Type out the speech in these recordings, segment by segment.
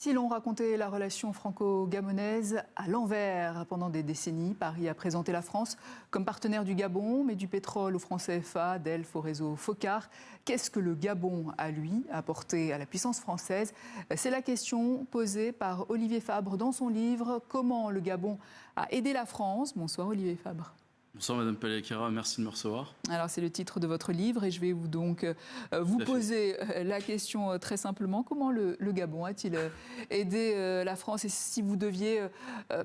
Si l'on racontait la relation franco-gabonaise à l'envers pendant des décennies, Paris a présenté la France comme partenaire du Gabon, mais du pétrole au franc CFA, d'Elf au réseau FOCAR. Qu'est-ce que le Gabon a, lui, apporté à la puissance française? C'est la question posée par Olivier Fabre dans son livre « Comment le Gabon a aidé la France ». Bonsoir Olivier Fabre. Bonsoir Madame Paliakara, merci de me recevoir. Alors c'est le titre de votre livre et je vais vous poser la question très simplement. Comment le Gabon a-t-il aidé la France? Et si vous deviez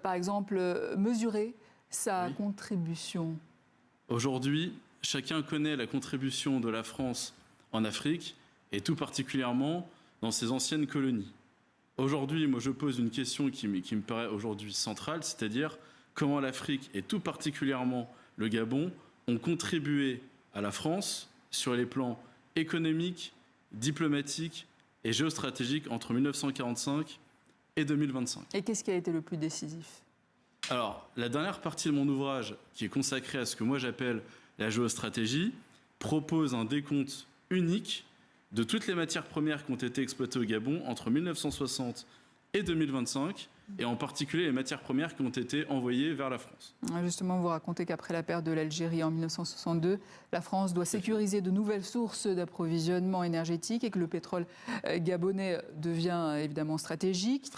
par exemple mesurer sa contribution? Aujourd'hui, chacun connaît la contribution de la France en Afrique et tout particulièrement dans ses anciennes colonies. Aujourd'hui, moi je pose une question qui me paraît aujourd'hui centrale, c'est-à-dire comment l'Afrique et tout particulièrement le Gabon ont contribué à la France sur les plans économiques, diplomatiques et géostratégiques entre 1945 et 2025. Et qu'est-ce qui a été le plus décisif? Alors, la dernière partie de mon ouvrage, qui est consacrée à ce que moi j'appelle la géostratégie, propose un décompte unique de toutes les matières premières qui ont été exploitées au Gabon entre 1960 et 2025, et en particulier les matières premières qui ont été envoyées vers la France. Justement, vous racontez qu'après la perte de l'Algérie en 1962, la France doit sécuriser de nouvelles sources d'approvisionnement énergétique et que le pétrole gabonais devient évidemment stratégique.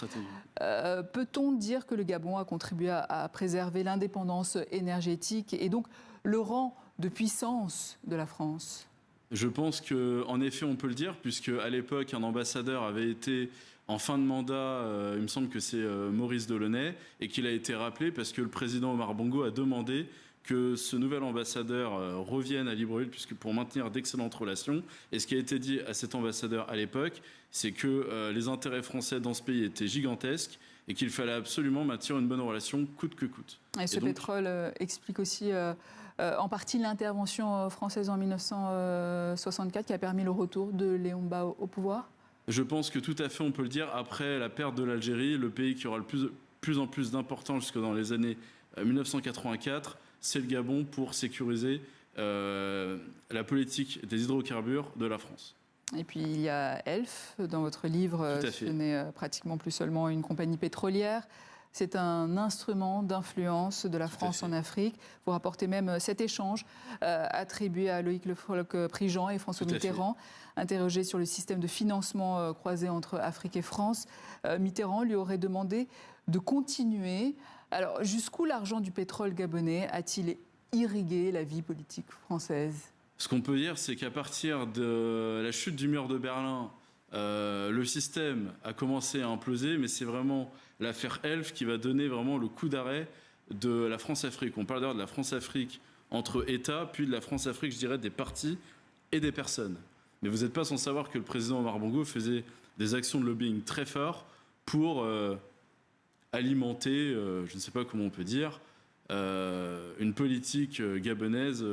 Peut-on dire que le Gabon a contribué à préserver l'indépendance énergétique et donc le rang de puissance de la France ? Je pense qu'en effet, on peut le dire, puisque à l'époque, un ambassadeur avait été en fin de mandat, il me semble que c'est Maurice Delaunay, et qu'il a été rappelé parce que le président Omar Bongo a demandé que ce nouvel ambassadeur revienne à Libreville, puisque pour maintenir d'excellentes relations. Et ce qui a été dit à cet ambassadeur à l'époque, c'est que les intérêts français dans ce pays étaient gigantesques et qu'il fallait absolument maintenir une bonne relation coûte que coûte. Et ce pétrole explique aussi en partie l'intervention française en 1964 qui a permis le retour de Léon Mba au pouvoir? Je pense que tout à fait, on peut le dire. Après la perte de l'Algérie, le pays qui aura le plus en plus d'importance jusque dans les années 1984, c'est le Gabon pour sécuriser la politique des hydrocarbures de la France. Et puis il y a Elf, dans votre livre, ce n'est pratiquement plus seulement une compagnie pétrolière, c'est un instrument d'influence de la France en Afrique. Vous rapportez même cet échange attribué à Loïc Le Floch-Prigent et François Mitterrand, interrogé sur le système de financement croisé entre Afrique et France. Mitterrand lui aurait demandé de continuer. Alors jusqu'où l'argent du pétrole gabonais a-t-il irrigué la vie politique française? Ce qu'on peut dire, c'est qu'à partir de la chute du mur de Berlin, le système a commencé à imploser, mais c'est vraiment l'affaire Elf qui va donner vraiment le coup d'arrêt de la France-Afrique. On parle d'ailleurs de la France-Afrique entre États, puis de la France-Afrique, je dirais, des partis et des personnes. Mais vous n'êtes pas sans savoir que le président Omar Bongo faisait des actions de lobbying très fortes pour alimenter, je ne sais pas comment on peut dire, une politique gabonaise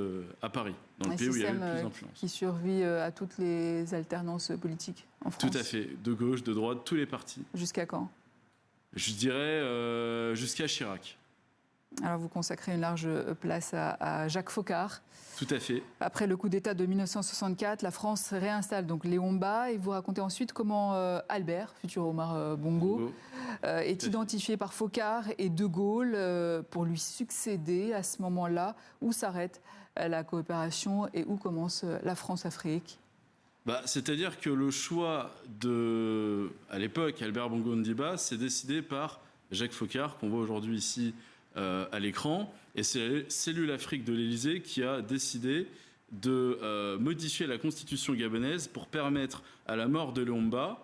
à Paris, dans le pays où il y avait le plus d'influence. Qui survit à toutes les alternances politiques en France. Tout à fait, de gauche, de droite, tous les partis. Jusqu'à quand? Je dirais jusqu'à Chirac. Alors vous consacrez une large place à Jacques Foccart. Tout à fait. Après le coup d'État de 1964, la France réinstalle donc Léon Mba et vous racontez ensuite comment Albert, futur Omar Bongo, est identifié par Foccart et De Gaulle pour lui succéder à ce moment-là. Où s'arrête la coopération et où commence la France-Afrique? C'est-à-dire que le choix de, à l'époque, Albert Bongo Ondimba, c'est décidé par Jacques Foccart, qu'on voit aujourd'hui ici à l'écran, et c'est la cellule Afrique de l'Élysée qui a décidé de modifier la constitution gabonaise pour permettre à la mort de Léon Mba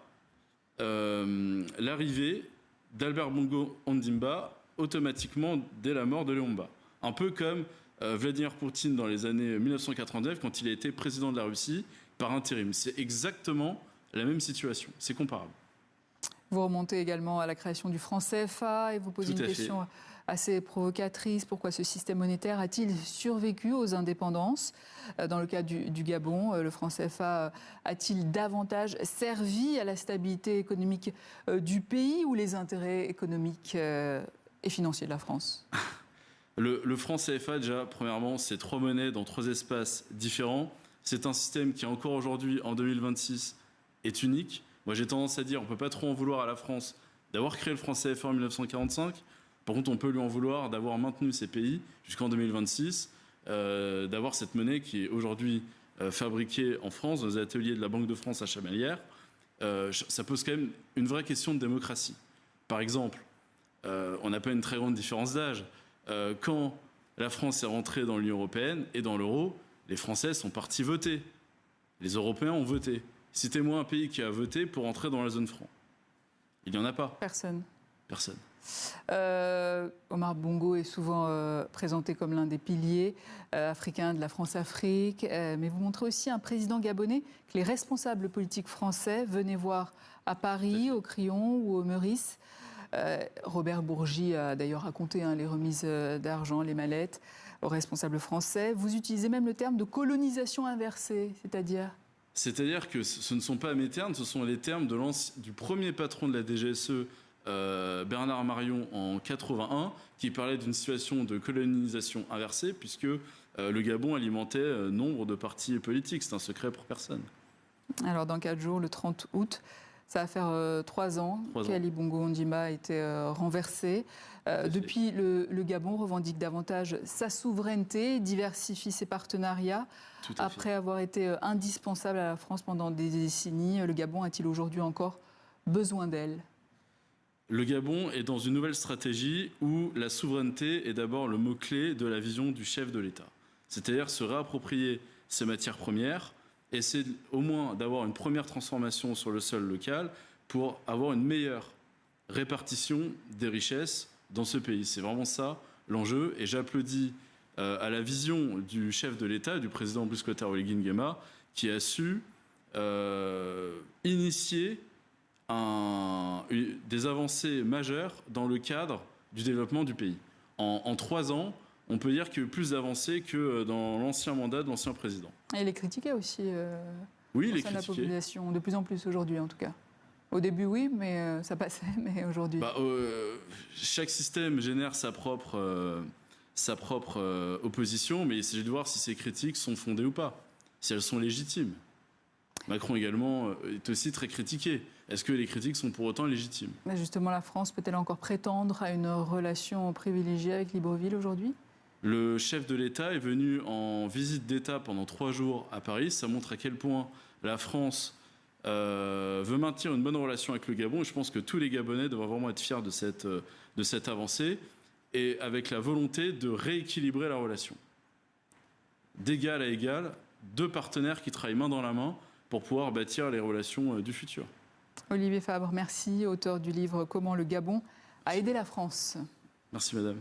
l'arrivée d'Albert Bongo Ondimba automatiquement dès la mort de Léon Mba. Un peu comme Vladimir Poutine dans les années 1989 quand il a été président de la Russie par intérim. C'est exactement la même situation, c'est comparable. Vous remontez également à la création du franc CFA et vous posez une question assez provocatrice. Pourquoi ce système monétaire a-t-il survécu aux indépendances? Dans le cas du Gabon, le franc CFA a-t-il davantage servi à la stabilité économique du pays ou les intérêts économiques et financiers de la France? Le franc CFA, déjà, premièrement, c'est 3 monnaies dans 3 espaces différents. C'est un système qui, encore aujourd'hui, en 2026, est unique. Moi, j'ai tendance à dire on ne peut pas trop en vouloir à la France d'avoir créé le franc CFA en 1945. Par contre, on peut lui en vouloir d'avoir maintenu ces pays jusqu'en 2026, d'avoir cette monnaie qui est aujourd'hui fabriquée en France, dans les ateliers de la Banque de France à Chamalières. Ça pose quand même une vraie question de démocratie. Par exemple, on n'a pas une très grande différence d'âge. Quand la France est rentrée dans l'Union européenne et dans l'euro, les Français sont partis voter. Les Européens ont voté. Citez-moi un pays qui a voté pour entrer dans la zone franc. Il n'y en a pas. Personne. Personne. Omar Bongo est souvent présenté comme l'un des piliers africains de la France-Afrique, mais vous montrez aussi un président gabonais que les responsables politiques français venaient voir à Paris, au Crillon ou au Meurice. Robert Bourgi a d'ailleurs raconté les remises d'argent, les mallettes aux responsables français. Vous utilisez même le terme de colonisation inversée, c'est-à-dire ? C'est-à-dire que ce ne sont pas mes termes, ce sont les termes du premier patron de la DGSE, Bernard Marion, en 81, qui parlait d'une situation de colonisation inversée, puisque le Gabon alimentait nombre de partis politiques. C'est un secret pour personne. Alors, dans 4 jours, le 30 août, ça va faire 3 ans qu'Ali Bongo Ondimba a été renversé. Depuis, le Gabon revendique davantage sa souveraineté, diversifie ses partenariats. Après avoir été indispensable à la France pendant des décennies, le Gabon a-t-il aujourd'hui encore besoin d'elle ? Le Gabon est dans une nouvelle stratégie où la souveraineté est d'abord le mot-clé de la vision du chef de l'État. C'est-à-dire se réapproprier ses matières premières, essayer au moins d'avoir une première transformation sur le sol local pour avoir une meilleure répartition des richesses dans ce pays. C'est vraiment ça l'enjeu, et j'applaudis à la vision du chef de l'État, du président Brice Clotaire Nguema, qui a su initier des avancées majeures dans le cadre du développement du pays. En 3 ans, on peut dire qu'il y a eu plus d'avancées que dans l'ancien mandat de l'ancien président. Et il est critiqué aussi oui, il est critiqué. La population, de plus en plus aujourd'hui en tout cas. Au début, oui, mais ça passait, mais aujourd'hui... chaque système génère sa propre opposition, mais il s'agit de voir si ces critiques sont fondées ou pas, si elles sont légitimes. Macron également est aussi très critiqué. Est-ce que les critiques sont pour autant légitimes ? Mais justement, la France peut-elle encore prétendre à une relation privilégiée avec Libreville aujourd'hui ? Le chef de l'État est venu en visite d'État pendant 3 jours à Paris. Ça montre à quel point la France veut maintenir une bonne relation avec le Gabon. Et je pense que tous les Gabonais devraient vraiment être fiers de cette avancée, et avec la volonté de rééquilibrer la relation. D'égal à égal, 2 partenaires qui travaillent main dans la main pour pouvoir bâtir les relations du futur. Olivier Fabre, merci, auteur du livre « Comment le Gabon a aidé la France ». Merci madame.